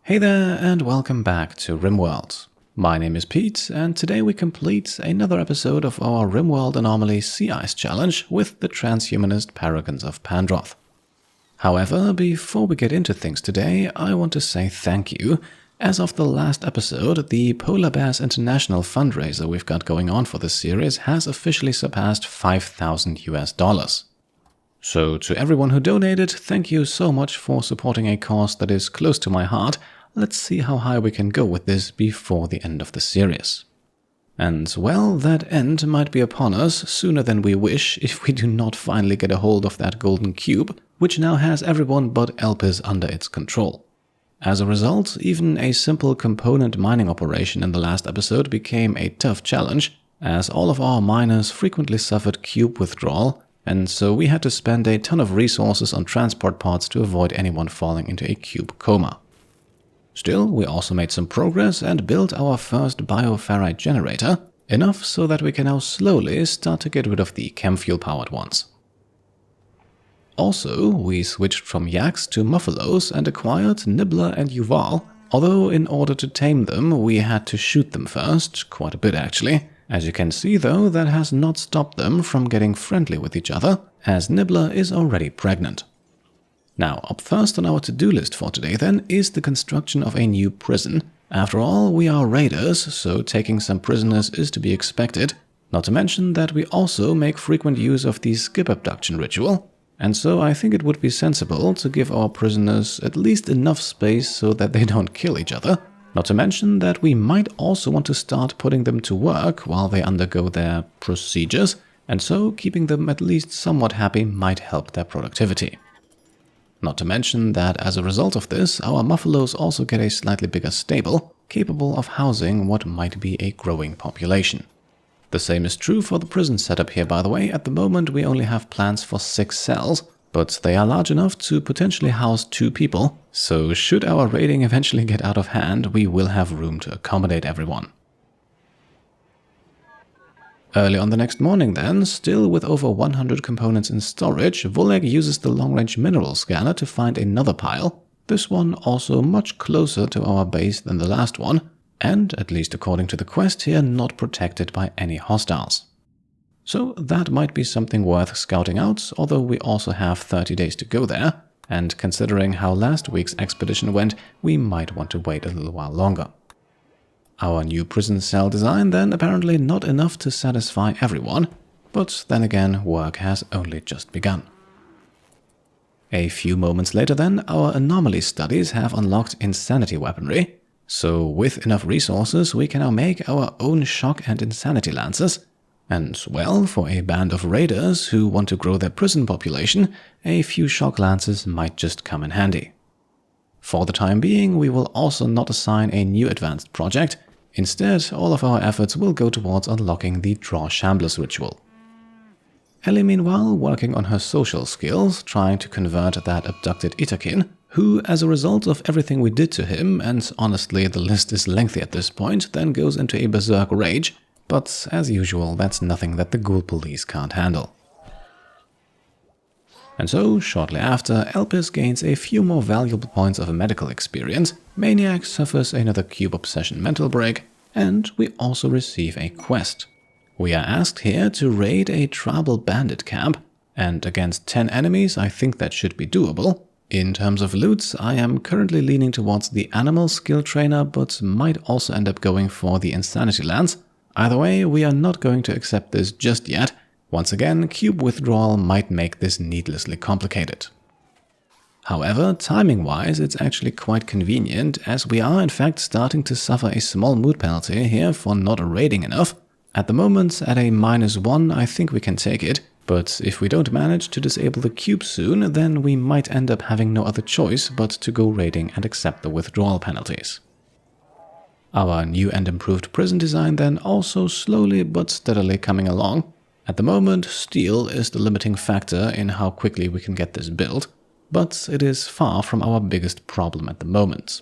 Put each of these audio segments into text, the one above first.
Hey there and welcome back to Rimworld. My name is Pete and today we complete another episode of our Rimworld Anomaly Sea Ice Challenge with the transhumanist Paragons of Pandroth. However, before we get into things today, I want to say thank you. As of the last episode, the Polar Bears International fundraiser we've got going on for this series has officially surpassed $5,000. So to everyone who donated, thank you so much for supporting a cause that is close to my heart. Let's see how high we can go with this before the end of the series. And well, that end might be upon us sooner than we wish if we do not finally get a hold of that golden cube, which now has everyone but Elpis under its control. As a result, even a simple component mining operation in the last episode became a tough challenge, as all of our miners frequently suffered cube withdrawal, and so we had to spend a ton of resources on transport pods to avoid anyone falling into a cube coma. Still, we also made some progress and built our first bioferrite generator, enough so that we can now slowly start to get rid of the chem fuel powered ones. Also, we switched from yaks to muffalos and acquired Nibbler and Yuval, although in order to tame them we had to shoot them first, quite a bit actually. As you can see though, that has not stopped them from getting friendly with each other, as Nibbler is already pregnant. Now, up first on our to-do list for today then is the construction of a new prison. After all, we are raiders, so taking some prisoners is to be expected, not to mention that we also make frequent use of the skip abduction ritual. And so I think it would be sensible to give our prisoners at least enough space so that they don't kill each other. Not to mention that we might also want to start putting them to work while they undergo their procedures, and so keeping them at least somewhat happy might help their productivity. Not to mention that as a result of this, our muffalos also get a slightly bigger stable, capable of housing what might be a growing population. The same is true for the prison setup here, by the way. At the moment we only have plans for 6 cells, but they are large enough to potentially house 2 people, so should our raiding eventually get out of hand, we will have room to accommodate everyone. Early on the next morning then, still with over 100 components in storage, Voleg uses the long-range mineral scanner to find another pile, this one also much closer to our base than the last one, and, at least according to the quest here, not protected by any hostiles. So that might be something worth scouting out, although we also have 30 days to go there, and considering how last week's expedition went, we might want to wait a little while longer. Our new prison cell design then apparently not enough to satisfy everyone, but then again work has only just begun. A few moments later then, our anomaly studies have unlocked insanity weaponry, so with enough resources we can now make our own shock and insanity lances, and well, for a band of raiders who want to grow their prison population, a few shock lances might just come in handy. For the time being, we will also not assign a new advanced project. Instead, all of our efforts will go towards unlocking the Draw Shamblers ritual. Ellie, meanwhile, working on her social skills, trying to convert that abducted Itakin, who, as a result of everything we did to him, and honestly the list is lengthy at this point, then goes into a berserk rage, but as usual that's nothing that the ghoul police can't handle. And so, shortly after, Elpis gains a few more valuable points of medical experience, Maniac suffers another cube obsession mental break, and we also receive a quest. We are asked here to raid a tribal bandit camp, and against 10 enemies I think that should be doable. In terms of loot, I am currently leaning towards the animal skill trainer, but might also end up going for the insanity lance. Either way, we are not going to accept this just yet. Once again, cube withdrawal might make this needlessly complicated. However, timing-wise, it's actually quite convenient, as we are in fact starting to suffer a small mood penalty here for not raiding enough. At the moment, at a -1, I think we can take it, but if we don't manage to disable the cube soon, then we might end up having no other choice but to go raiding and accept the withdrawal penalties. Our new and improved prison design then also slowly but steadily coming along. At the moment, steel is the limiting factor in how quickly we can get this built, but it is far from our biggest problem at the moment.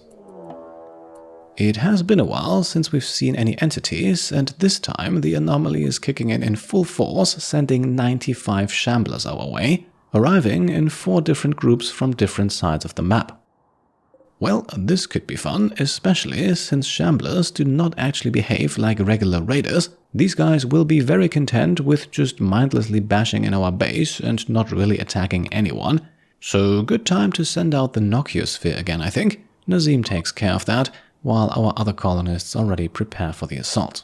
It has been a while since we've seen any entities, and this time the anomaly is kicking in full force, sending 95 Shamblers our way, arriving in 4 different groups from different sides of the map. Well, this could be fun, especially since Shamblers do not actually behave like regular raiders. These guys will be very content with just mindlessly bashing in our base and not really attacking anyone. So good time to send out the Nochiosphere again, I think. Nazim takes care of that, while our other colonists already prepare for the assault.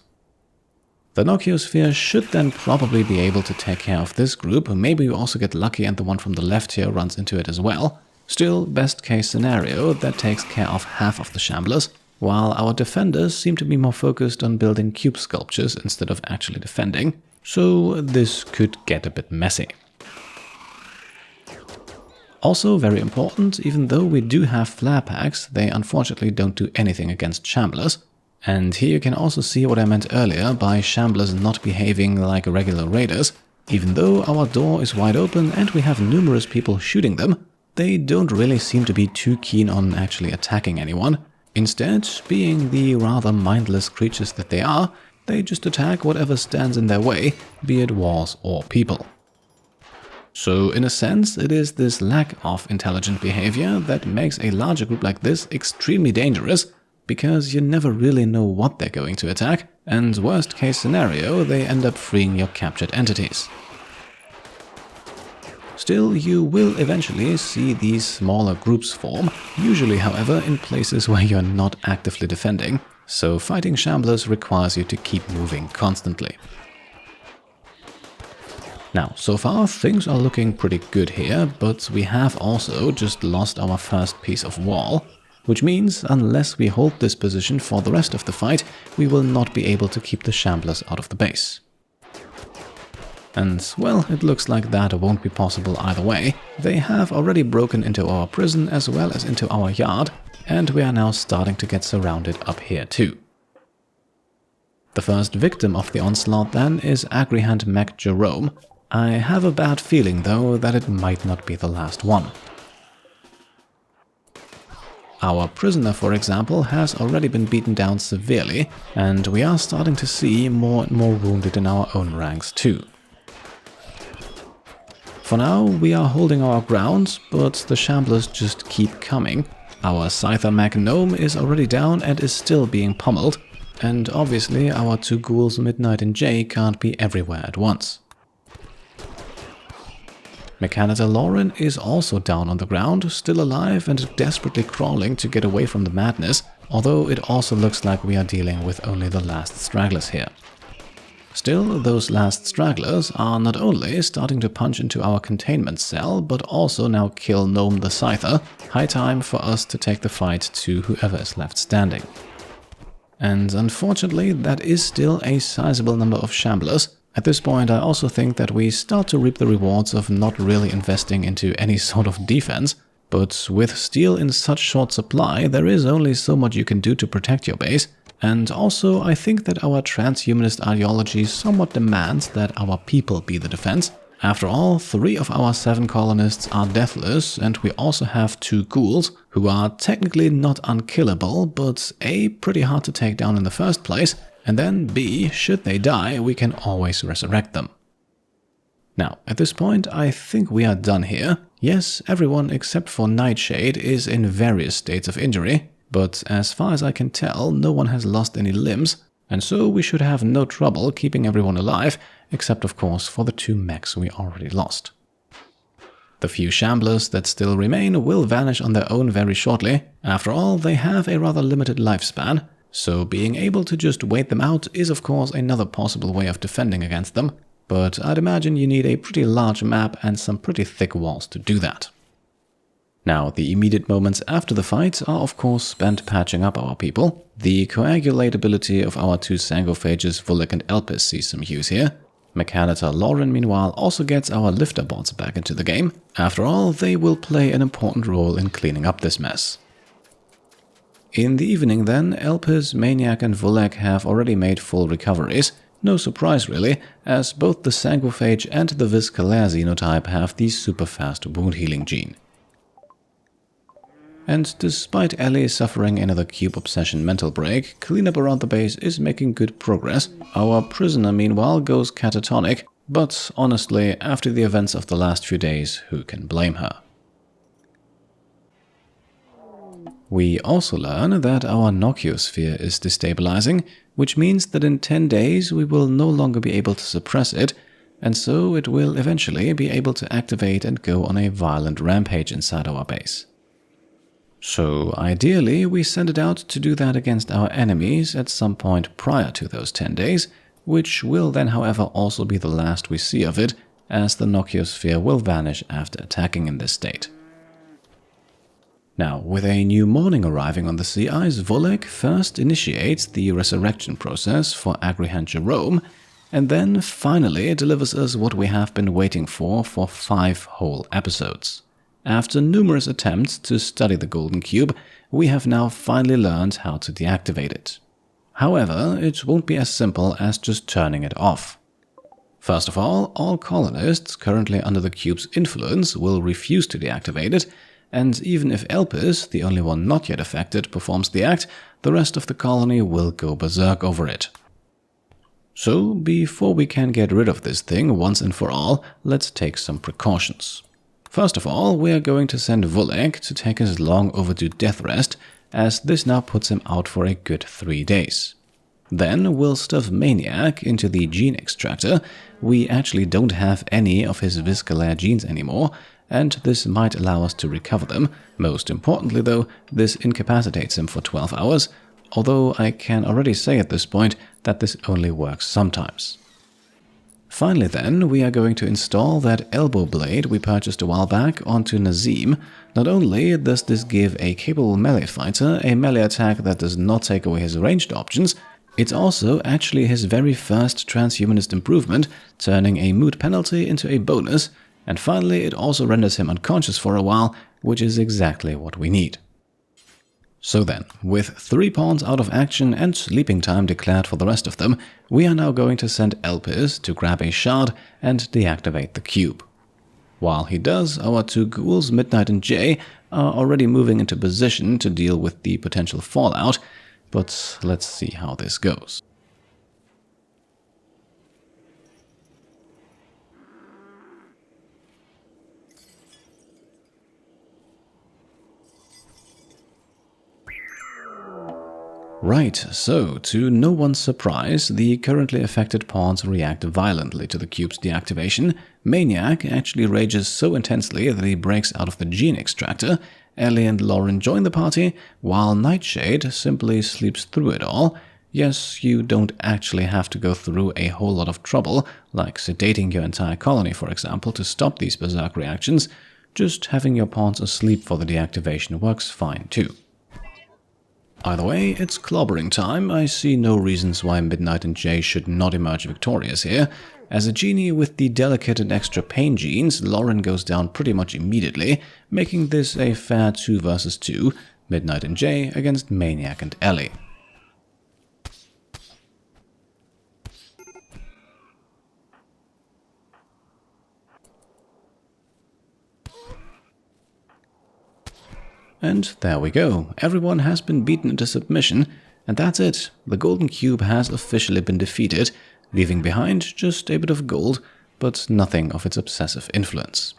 The Nochiosphere should then probably be able to take care of this group. Maybe we also get lucky and the one from the left here runs into it as well. Still, best case scenario, that takes care of half of the Shamblers, while our defenders seem to be more focused on building cube sculptures instead of actually defending. So this could get a bit messy. Also very important, even though we do have flare packs, they unfortunately don't do anything against Shamblers. And here you can also see what I meant earlier by Shamblers not behaving like regular raiders. Even though our door is wide open and we have numerous people shooting them, they don't really seem to be too keen on actually attacking anyone. Instead, being the rather mindless creatures that they are, they just attack whatever stands in their way, be it walls or people. So in a sense, it is this lack of intelligent behavior that makes a larger group like this extremely dangerous, because you never really know what they're going to attack, and worst case scenario, they end up freeing your captured entities. Still, you will eventually see these smaller groups form, usually however in places where you're not actively defending, so fighting Shamblers requires you to keep moving constantly. Now, so far things are looking pretty good here, but we have also just lost our first piece of wall, which means unless we hold this position for the rest of the fight, we will not be able to keep the Shamblers out of the base. And, well, it looks like that won't be possible either way. They have already broken into our prison as well as into our yard, and we are now starting to get surrounded up here too. The first victim of the onslaught then is Agrihand Mac Jerome. I have a bad feeling though that it might not be the last one. Our prisoner, for example, has already been beaten down severely, and we are starting to see more and more wounded in our own ranks too. For now, we are holding our ground, but the Shamblers just keep coming. Our Scyther Mac Gnome is already down and is still being pummeled, and obviously our two ghouls Midnight and Jay can't be everywhere at once. Mechanitor Lauren is also down on the ground, still alive and desperately crawling to get away from the madness, although it also looks like we are dealing with only the last stragglers here. Still, those last stragglers are not only starting to punch into our containment cell, but also now kill Gnome the Scyther. High time for us to take the fight to whoever is left standing. And unfortunately, that is still a sizable number of Shamblers. At this point, I also think that we start to reap the rewards of not really investing into any sort of defense. But with steel in such short supply, there is only so much you can do to protect your base. And also, I think that our transhumanist ideology somewhat demands that our people be the defense. After all, 3 of our 7 colonists are deathless, and we also have 2 ghouls, who are technically not unkillable, but A, pretty hard to take down in the first place, and then B, should they die, we can always resurrect them. Now, at this point, I think we are done here. Yes, everyone except for Nightshade is in various states of injury, but as far as I can tell, no one has lost any limbs, and so we should have no trouble keeping everyone alive, except of course for the 2 mechs we already lost. The few Shamblers that still remain will vanish on their own very shortly. After all, they have a rather limited lifespan, so being able to just wait them out is of course another possible way of defending against them, but I'd imagine you need a pretty large map and some pretty thick walls to do that. Now, the immediate moments after the fight are of course spent patching up our people. The coagulatability of our 2 Sangophages, Vulek and Elpis, sees some use here. Mechanitor Lauren, meanwhile, also gets our lifter bots back into the game. After all, they will play an important role in cleaning up this mess. In the evening then, Elpis, Maniac and Vulek have already made full recoveries. No surprise really, as both the Sangophage and the Viscalaire xenotype have the super fast wound healing gene. And despite Ellie suffering another cube obsession mental break, cleanup around the base is making good progress. Our prisoner meanwhile goes catatonic, but honestly, after the events of the last few days, who can blame her? We also learn that our Nociosphere is destabilizing, which means that in 10 days we will no longer be able to suppress it, and so it will eventually be able to activate and go on a violent rampage inside our base. So ideally we send it out to do that against our enemies at some point prior to those 10 days, which will then however also be the last we see of it, as the Nociosphere will vanish after attacking in this state. Now, with a new morning arriving on the sea ice, Volek first initiates the resurrection process for Agrihand Jerome, and then finally delivers us what we have been waiting for 5 whole episodes. After numerous attempts to study the Golden Cube, we have now finally learned how to deactivate it. However, it won't be as simple as just turning it off. First of all colonists currently under the cube's influence will refuse to deactivate it, and even if Elpis, the only one not yet affected, performs the act, the rest of the colony will go berserk over it. So, before we can get rid of this thing once and for all, let's take some precautions. First of all, we are going to send Volek to take his long overdue death rest, as this now puts him out for a good 3 days. Then we'll stuff Maniac into the gene extractor. We actually don't have any of his viscolaire genes anymore, and this might allow us to recover them. Most importantly though, this incapacitates him for 12 hours, although I can already say at this point that this only works sometimes. Finally then, we are going to install that elbow blade we purchased a while back onto Nazim. Not only does this give a capable melee fighter a melee attack that does not take away his ranged options, it's also actually his very first transhumanist improvement, turning a mood penalty into a bonus, and finally it also renders him unconscious for a while, which is exactly what we need. So then, with 3 pawns out of action and sleeping time declared for the rest of them, we are now going to send Elpis to grab a shard and deactivate the cube. While he does, our 2 ghouls, Midnight and Jay, are already moving into position to deal with the potential fallout, but let's see how this goes. Right, so to no one's surprise, the currently affected pawns react violently to the cube's deactivation. Maniac actually rages so intensely that he breaks out of the gene extractor. Ellie and Lauren join the party, while Nightshade simply sleeps through it all. Yes, you don't actually have to go through a whole lot of trouble, like sedating your entire colony for example, to stop these berserk reactions. Just having your pawns asleep for the deactivation works fine too. Either way, it's clobbering time. I see no reasons why Midnight and Jay should not emerge victorious here. As a genie with the delicate and extra pain genes, Lauren goes down pretty much immediately, making this a fair 2 versus 2, Midnight and Jay against Maniac and Ellie. And there we go, everyone has been beaten into submission, and that's it. The Golden Cube has officially been defeated, leaving behind just a bit of gold, but nothing of its obsessive influence.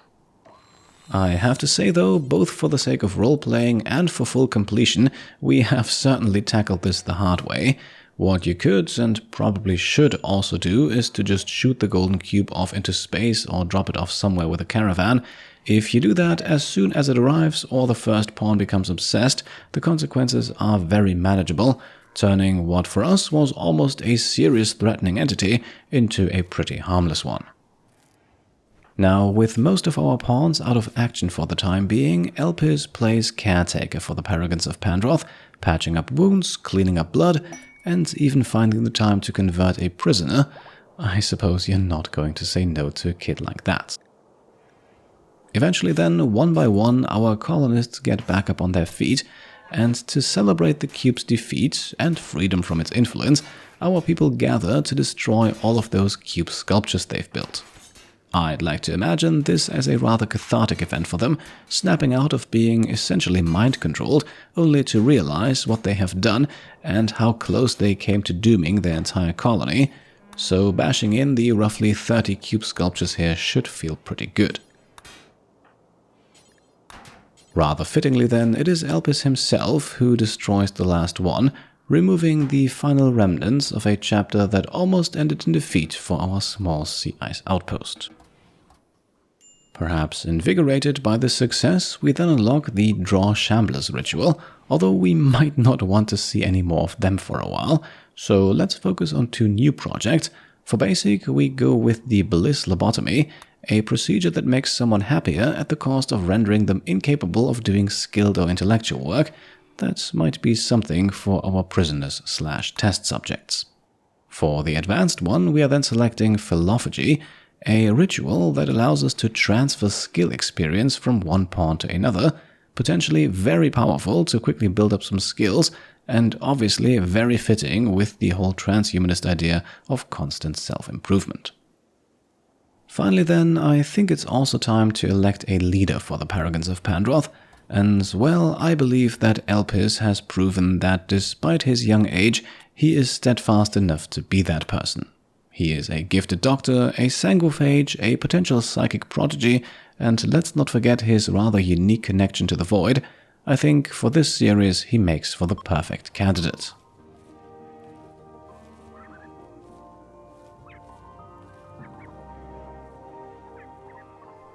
I have to say though, both for the sake of role-playing and for full completion, we have certainly tackled this the hard way. What you could, and probably should also do, is to just shoot the Golden Cube off into space or drop it off somewhere with a caravan. If you do that as soon as it arrives or the first pawn becomes obsessed, the consequences are very manageable, turning what for us was almost a serious threatening entity into a pretty harmless one. Now, with most of our pawns out of action for the time being, Elpis plays caretaker for the Paragons of Pandroth, patching up wounds, cleaning up blood, and even finding the time to convert a prisoner. I suppose you're not going to say no to a kid like that. Eventually then, one by one, our colonists get back up on their feet, and to celebrate the cube's defeat and freedom from its influence, our people gather to destroy all of those cube sculptures they've built. I'd like to imagine this as a rather cathartic event for them, snapping out of being essentially mind-controlled, only to realize what they have done and how close they came to dooming their entire colony. So bashing in the roughly 30 cube sculptures here should feel pretty good. Rather fittingly then, it is Elpis himself who destroys the last one, removing the final remnants of a chapter that almost ended in defeat for our small sea ice outpost. Perhaps invigorated by this success, we then unlock the Draw Shamblers ritual, although we might not want to see any more of them for a while, so let's focus on 2 new projects. For basic, we go with the Bliss Lobotomy, a procedure that makes someone happier at the cost of rendering them incapable of doing skilled or intellectual work. That might be something for our prisoners/test subjects. For the advanced one, we are then selecting Philophagy, a ritual that allows us to transfer skill experience from one pawn to another, potentially very powerful to quickly build up some skills, and obviously very fitting with the whole transhumanist idea of constant self-improvement. Finally then, I think it's also time to elect a leader for the Paragons of Pandroth, and well, I believe that Elpis has proven that despite his young age, he is steadfast enough to be that person. He is a gifted doctor, a sanguiphage, a potential psychic prodigy, and let's not forget his rather unique connection to the Void. I think for this series he makes for the perfect candidate.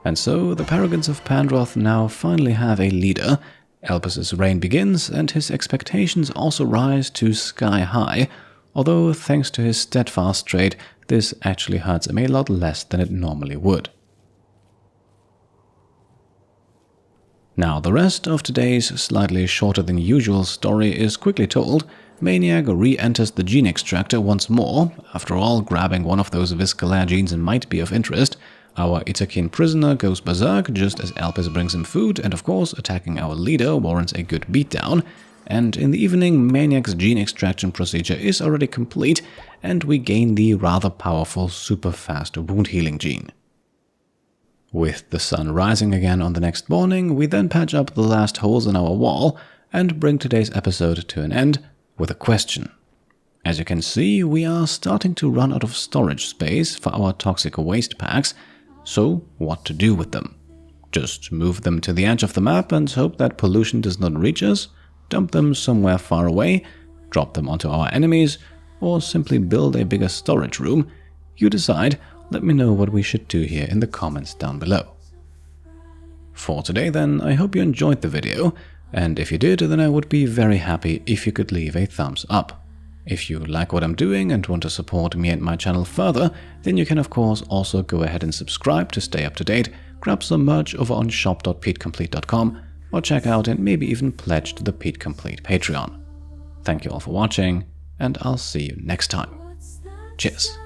And so the Paragons of Pandroth now finally have a leader. Elpis' reign begins, and his expectations also rise to sky high, although thanks to his steadfast trait, this actually hurts him a lot less than it normally would. Now, the rest of today's slightly shorter than usual story is quickly told. Maniac re-enters the gene extractor once more. After all, grabbing one of those Viscalaire genes might be of interest. Our Itakian prisoner goes berserk just as Elpis brings him food, and of course, attacking our leader warrants a good beatdown. And in the evening, Maniac's gene extraction procedure is already complete, and we gain the rather powerful super fast wound healing gene. With the sun rising again on the next morning, we then patch up the last holes in our wall and bring today's episode to an end with a question. As you can see, we are starting to run out of storage space for our toxic waste packs, so what to do with them? Just move them to the edge of the map and hope that pollution does not reach us, dump them somewhere far away, drop them onto our enemies, or simply build a bigger storage room? You decide. Let me know what we should do here in the comments down below. For today then, I hope you enjoyed the video, and if you did, then I would be very happy if you could leave a thumbs up. If you like what I'm doing and want to support me and my channel further, then you can of course also go ahead and subscribe to stay up to date, grab some merch over on shop.petecomplete.com, or check out and maybe even pledge to the Pete Complete Patreon. Thank you all for watching, and I'll see you next time. Cheers!